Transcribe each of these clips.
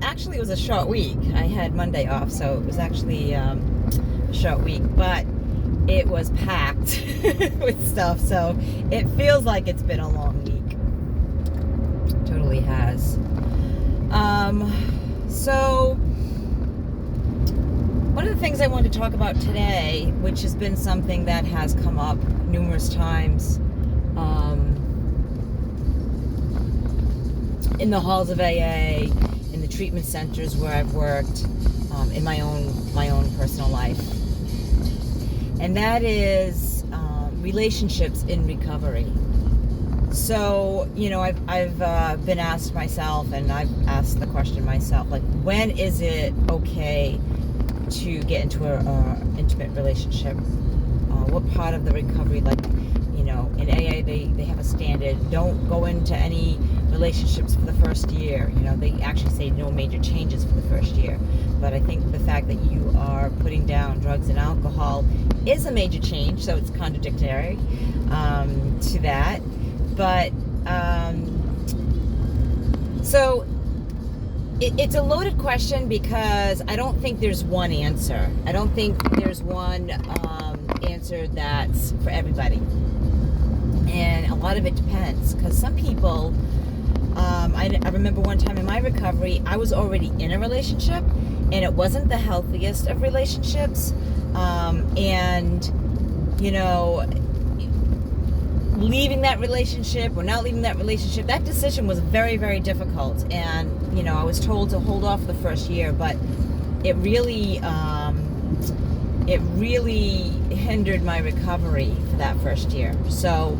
Actually, it was a short week. I had Monday off, so it was actually a short week, but it was packed with stuff, so it feels like it's been a long week. Totally has. So one of the things I wanted to talk about today, which has been something that has come up numerous times in the halls of AA, in the treatment centers where I've worked, in my own personal life, and that is relationships in recovery. So, I've been asked myself, and I've asked the question myself, like, when is it okay to get into an intimate relationship? What part of the recovery, like, in AA, they have a standard, don't go into any relationships for the first year. They actually say no major changes for the first year. But I think the fact that you are putting down drugs and alcohol is a major change, so it's contradictory to that. But, so it's a loaded question because I don't think there's one answer. I don't think there's one answer that's for everybody. And a lot of it depends, because some people, I remember one time in my recovery, I was already in a relationship, and it wasn't the healthiest of relationships. Leaving that relationship or not leaving that relationship, that decision was very, very difficult. And, I was told to hold off the first year, but it really hindered my recovery for that first year. So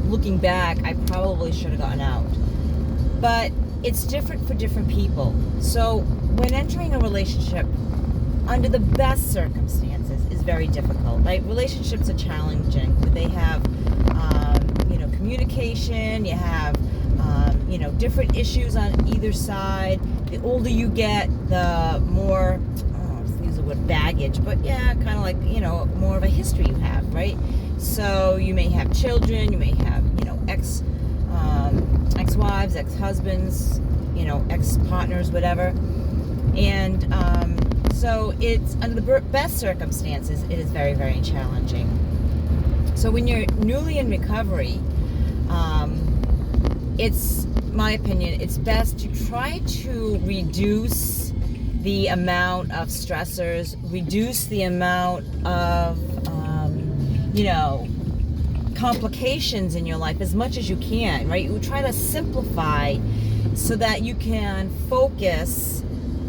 looking back, I probably should have gotten out. But it's different for different people. So when entering a relationship under the best circumstances is very difficult, right? Relationships are challenging. They have, communication, you have, different issues on either side. The older you get, the more, let's use the word baggage, but yeah, kind of like, more of a history you have, right? So you may have children, you may have, ex-wives, ex-husbands, ex-partners, whatever. And so it's under the best circumstances, it is very, very challenging. So when you're newly in recovery, it's my opinion, it's best to try to reduce the amount of stressors, reduce the amount of, complications in your life as much as you can, right? You try to simplify so that you can focus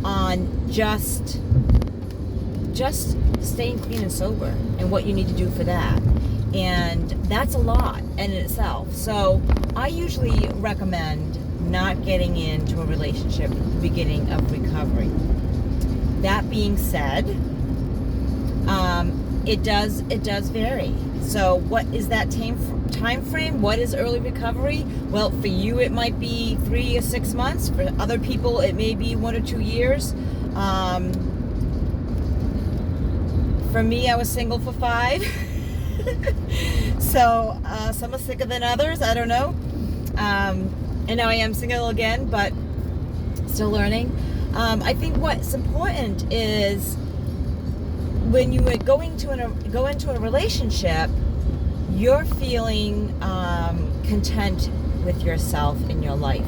on just staying clean and sober and what you need to do for that. And that's a lot in itself. So I usually recommend not getting into a relationship at the beginning of recovery. That being said, it does vary. So what is that time frame? What is early recovery? Well, for you it might be 3 or 6 months. For other people it may be 1 or 2 years. For me, I was single for 5. So some are sicker than others, I don't know. And now I am single again, but still learning. I think what's important is when you go into a relationship, you're feeling content with yourself in your life.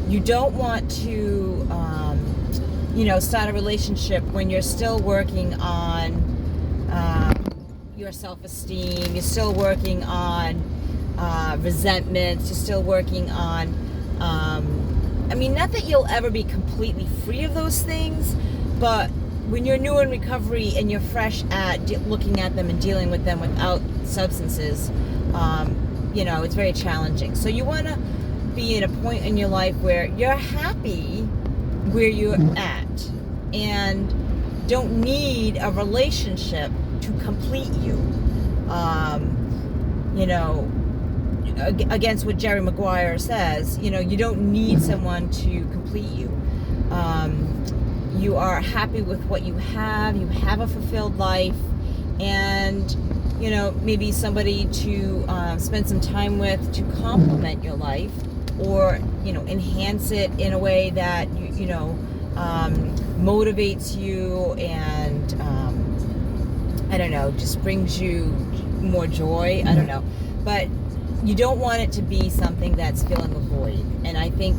You don't want to start a relationship when you're still working on your self-esteem, you're still working on resentments, you're still working on not that you'll ever be completely free of those things, but when you're new in recovery and you're fresh at looking at them and dealing with them without substances, it's very challenging. So you want to be at a point in your life where you're happy where you're at and don't need a relationship to complete you. Against what Jerry Maguire says, you don't need someone to complete you. You are happy with what you have a fulfilled life, and maybe somebody to spend some time with to complement your life or, you know, enhance it in a way that, motivates you and, I don't know, just brings you more joy. I don't know. But you don't want it to be something that's filling a void. And I think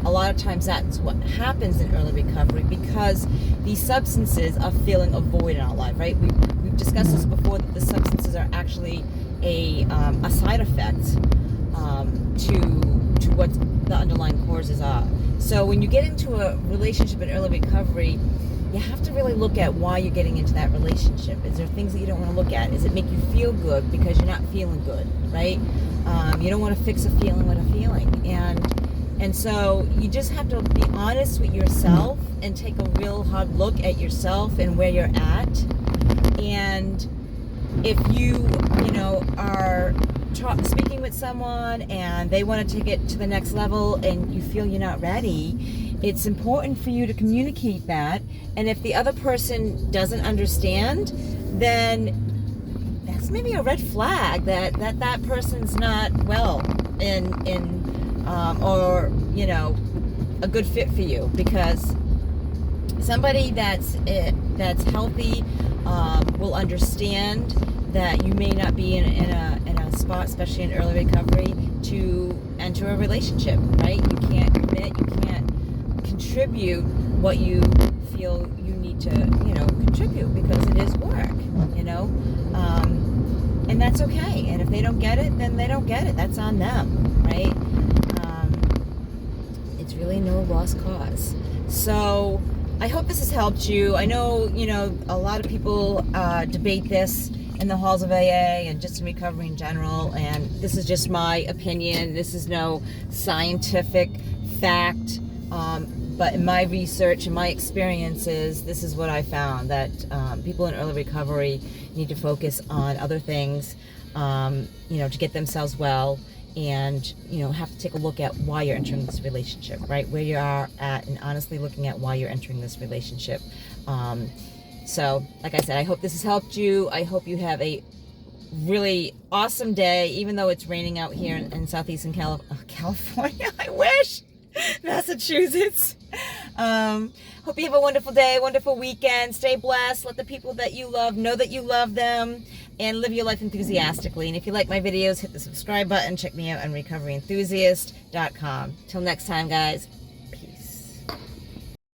a lot of times that's what happens in early recovery, because these substances are filling a void in our life, right? We've discussed this before, that the substances are actually a side effect to what the underlying causes are. So when you get into a relationship in early recovery, you have to really look at why you're getting into that relationship. Is there things that you don't want to look at? Does it make you feel good because you're not feeling good, right? You don't want to fix a feeling with a feeling. And so you just have to be honest with yourself and take a real hard look at yourself and where you're at. And if you are speaking with someone and they want to take it to the next level and you feel you're not ready, it's important for you to communicate that. And if the other person doesn't understand, then that's maybe a red flag that person's not well or a good fit for you. Because somebody that's healthy will understand that you may not be in a spot, especially in early recovery, to enter a relationship, right? You can't commit, you can't contribute what you feel you need to, contribute, because it is work, and that's okay. And if they don't get it, then they don't get it. That's on them, right? It's really no lost cause. So I hope this has helped you. I know, a lot of people debate this in the halls of AA and just in recovery in general, and this is just my opinion. This is no scientific fact, but in my research and my experiences, this is what I found, that people in early recovery need to focus on other things, to get themselves well, and have to take a look at why you're entering this relationship, right? Where you are at, and honestly looking at why you're entering this relationship. So, like I said, I hope this has helped you. I hope you have a really awesome day, even though it's raining out here in southeastern California. I wish. Massachusetts. Hope you have a wonderful day, wonderful weekend. Stay blessed. Let the people that you love know that you love them, and live your life enthusiastically. And if you like my videos, hit the subscribe button. Check me out on recoveryenthusiast.com. Till next time, guys.